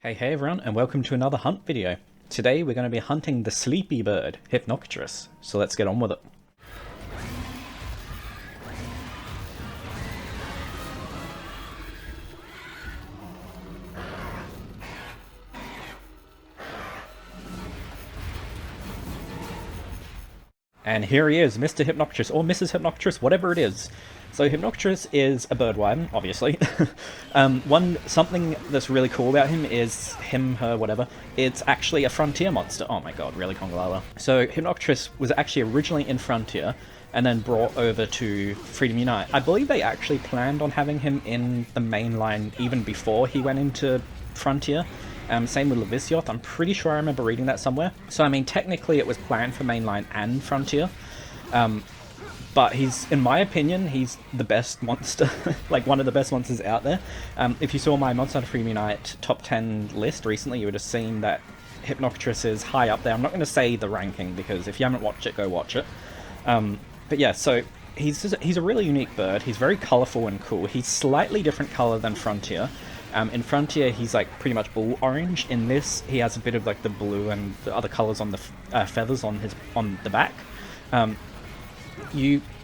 Hey everyone, and welcome to another hunt video. Today we're going to be hunting the sleepy bird, Hypnocatrice, so let's get on with it. And here he is, Mr. Hypnocatrice, or Mrs. Hypnocatrice, whatever it is. So Hypnocatrice is a bird wyvern, obviously. Something that's really cool about him is her, whatever. It's actually a frontier monster. Oh my god, really Kongalala. So Hypnocatrice was actually originally in Frontier, and then brought over to Freedom Unite. I believe they actually planned on having him in the main line even before he went into Frontier. Same with Levisioth, I'm pretty sure I remember reading that somewhere. So I mean, technically it was planned for mainline and Frontier. But in my opinion, he's the best monster, like one of the best monsters out there. If you saw my Monster Hunter Freedom Unite top 10 list recently, you would have seen that Hypnocatrice is high up there. I'm not going to say the ranking, because if you haven't watched it, go watch it. But yeah, so he's a really unique bird. He's very colourful and cool. He's slightly different colour than Frontier. In Frontier, he's like pretty much all orange. In this, he has a bit of like the blue and the other colours on the feathers on the back.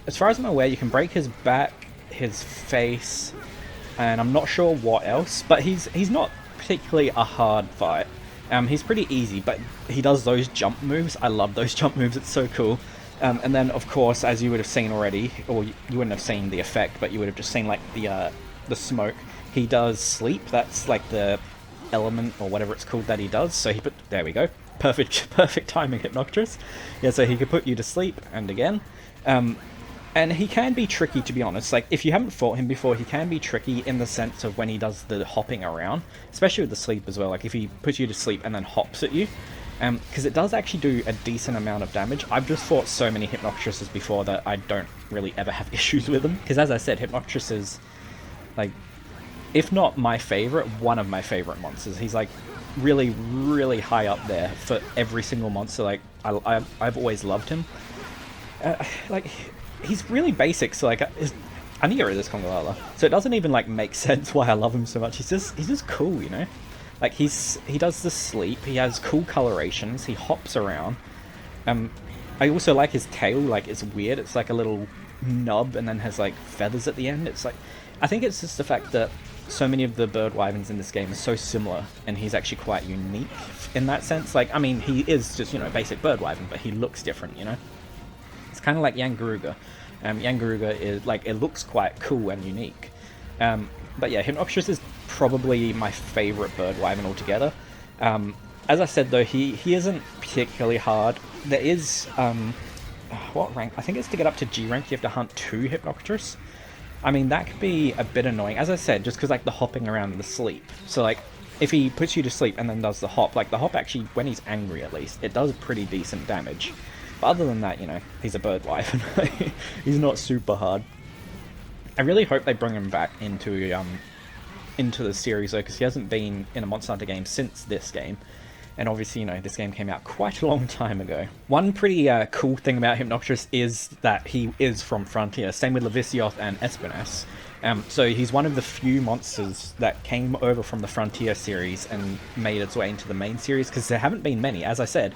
As far as I'm aware, you can break his back, his face, and I'm not sure what else. But he's not particularly a hard fight. He's pretty easy, but he does those jump moves. I love those jump moves. It's so cool. And then, of course, as you would have seen already, or you wouldn't have seen the effect, but you would have just seen like the smoke. He does sleep. That's like the element or whatever it's called that he does. So there we go. Perfect timing, Hypnocatrice. Yeah, so he could put you to sleep, and again. And he can be tricky, to be honest. Like, if you haven't fought him before, he can be tricky in the sense of when he does the hopping around, especially with the sleep as well. Like, if he puts you to sleep and then hops at you, because it does actually do a decent amount of damage. I've just fought so many Hypnocatrices before that I don't really ever have issues with them. Because as I said, Hypnocatrice is, like, if not my favorite, one of my favorite monsters. He's like really, really high up there for every single monster. Like, I've always loved him. Like, he's really basic, so like, I need to get rid of this Kongalala. So it doesn't even like make sense why I love him so much. He's just cool, you know? Like, he does the sleep, he has cool colorations, he hops around. I also like his tail. Like, it's weird, it's like a little nub and then has like feathers at the end. It's like, I think it's just the fact that so many of the bird wyverns in this game are so similar, and he's actually quite unique in that sense. Like, I mean, he is just, you know, basic bird wyvern, but he looks different, you know? It's kind of like Yangaruga. Yangaruga is, like, it looks quite cool and unique. But yeah, Hypnocatrice is probably my favourite bird wyvern altogether. As I said though, he isn't particularly hard. There is, what rank? I think it's to get up to G rank, you have to hunt 2 Hypnocatrice. I mean, that could be a bit annoying, as I said, just because, like, the hopping around and the sleep. So, like, if he puts you to sleep and then does the hop, like, the hop actually, when he's angry at least, it does pretty decent damage. But other than that, you know, he's a bird wyvern. He's not super hard. I really hope they bring him back into the series, though, because he hasn't been in a Monster Hunter game since this game. And obviously, you know, this game came out quite a long time ago. One pretty cool thing about Hypnocatrice is that he is from Frontier. Same with Levisioth and Espinas. So he's one of the few monsters that came over from the Frontier series and made its way into the main series, because there haven't been many. As I said,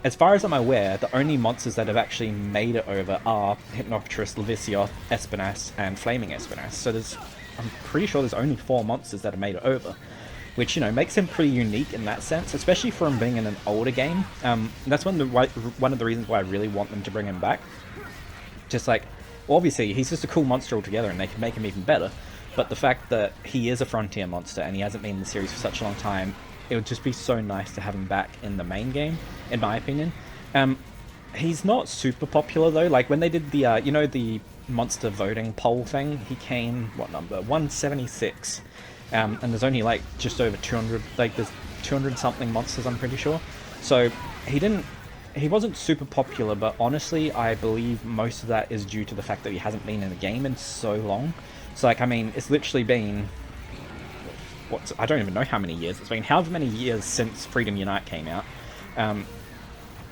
as far as I'm aware, the only monsters that have actually made it over are Hypnocatrice, Levisioth, Espinas, and Flaming Espinas. So I'm pretty sure there's only 4 monsters that have made it over, which, you know, makes him pretty unique in that sense, especially for him being in an older game. That's one of the reasons why I really want them to bring him back. Just like, well, obviously, he's just a cool monster altogether, and they can make him even better. But the fact that he is a Frontier monster, and he hasn't been in the series for such a long time, it would just be so nice to have him back in the main game, in my opinion. He's not super popular, though. Like, when they did the, you know, the monster voting poll thing, he came, what number? 176. And there's only like just over 200, like there's 200 something monsters, I'm pretty sure. So he wasn't super popular, but honestly, I believe most of that is due to the fact that he hasn't been in the game in so long. So, like, I mean, it's literally been, I don't even know how many years. It's been however many years since Freedom Unite came out.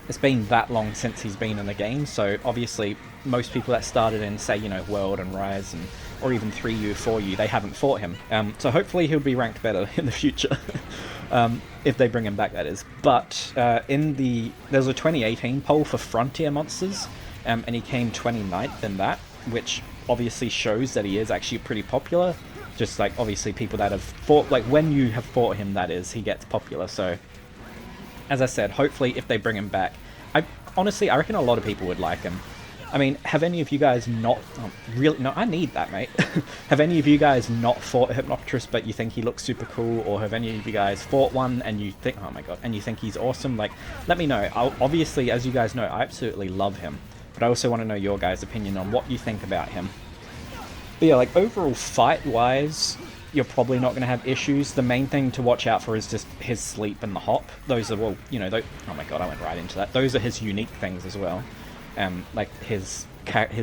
It's been that long since he's been in the game, so obviously most people that started in, say, you know, World and Rise and or even 3U, 4U, they haven't fought him. So hopefully he'll be ranked better in the future. If they bring him back, that is. But there's a 2018 poll for Frontier monsters, and he came 29th in that, which obviously shows that he is actually pretty popular. Just like, obviously, people that have fought, like, when you have fought him, that is, he gets popular. So, as I said, hopefully if they bring him back, honestly, I reckon a lot of people would like him. I mean, have any of you guys not... Oh, really? No, I need that, mate. Have any of you guys not fought a Hypnocatrice, but you think he looks super cool? Or have any of you guys fought one and you think... Oh my god. And you think he's awesome? Like, let me know. Obviously, as you guys know, I absolutely love him. But I also want to know your guys' opinion on what you think about him. But yeah, like, overall, fight-wise, you're probably not going to have issues. The main thing to watch out for is just his sleep and the hop. Those are, well, you know... Oh my god, I went right into that. Those are his unique things as well. Like his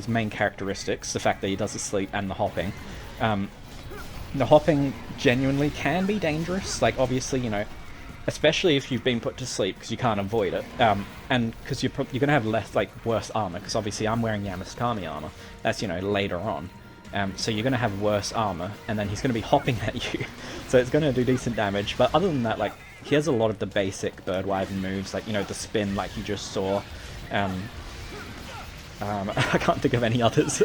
main characteristics, the fact that he does the sleep and the hopping. The hopping genuinely can be dangerous, like obviously, you know, especially if you've been put to sleep because you can't avoid it, and because you're going to have worse armor, because obviously I'm wearing Yamasakami armor, that's, you know, later on. So you're going to have worse armor, and then he's going to be hopping at you, so it's going to do decent damage. But other than that, like, he has a lot of the basic Birdwiving moves, like, you know, the spin like you just saw. I can't think of any others,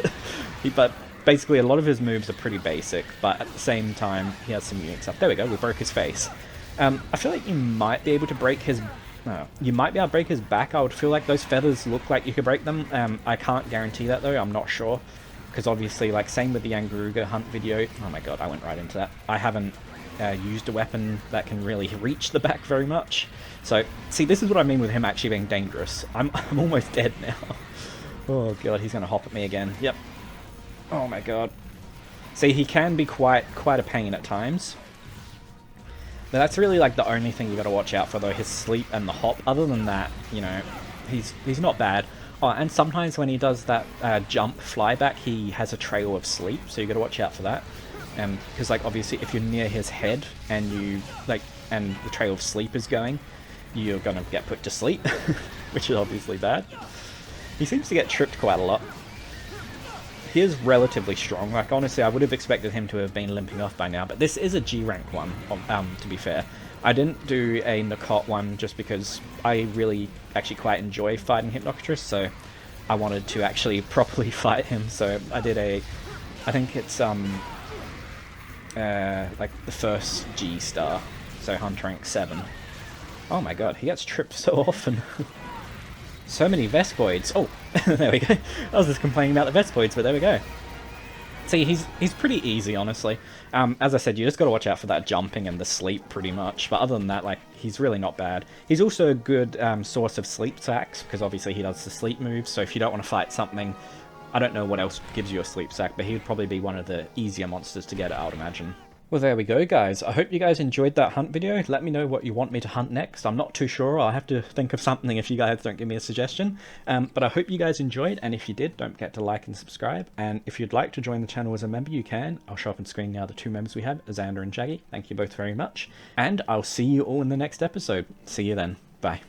but basically a lot of his moves are pretty basic, but at the same time he has some unique stuff. There we go, we broke his face. I feel like you might be able to break his... you might be able to break his back. I would feel like those feathers look like you could break them. I can't guarantee that though, I'm not sure. Because obviously, like, same with the Angaruga Hunt video... Oh my god, I went right into that. I haven't used a weapon that can really reach the back very much. So, see, this is what I mean with him actually being dangerous. I'm almost dead now. Oh god, he's gonna hop at me again. Yep. Oh my god. See, he can be quite a pain at times. But that's really like the only thing you gotta watch out for though, his sleep and the hop. Other than that, you know, he's not bad. Oh, and sometimes when he does that jump flyback, he has a trail of sleep, so you gotta watch out for that. Because like obviously if you're near his head and and the trail of sleep is going, you're gonna get put to sleep, which is obviously bad. He seems to get tripped quite a lot. He is relatively strong. Like, honestly, I would have expected him to have been limping off by now, but this is a G rank one, to be fair. I didn't do a Nakot one just because I really actually quite enjoy fighting Hypnocatrice, so I wanted to actually properly fight him, so I did I think it's, like, the first G star, so Hunt rank 7. Oh my god, he gets tripped so often. So many Vespoids. Oh, there we go. I was just complaining about the Vespoids, but there we go. See, he's pretty easy, honestly. As I said, you just got to watch out for that jumping and the sleep, pretty much. But other than that, like, he's really not bad. He's also a good source of sleep sacks, because obviously he does the sleep moves. So if you don't want to fight something, I don't know what else gives you a sleep sack, but he would probably be one of the easier monsters to get, I would imagine. Well, there we go, guys. I hope you guys enjoyed that hunt video. Let me know what you want me to hunt next. I'm not too sure. I'll have to think of something if you guys don't give me a suggestion. But I hope you guys enjoyed, and if you did, don't forget to like and subscribe. And if you'd like to join the channel as a member, you can. I'll show up on screen now the 2 members we have, Xander and Jaggy. Thank you both very much. And I'll see you all in the next episode. See you then. Bye.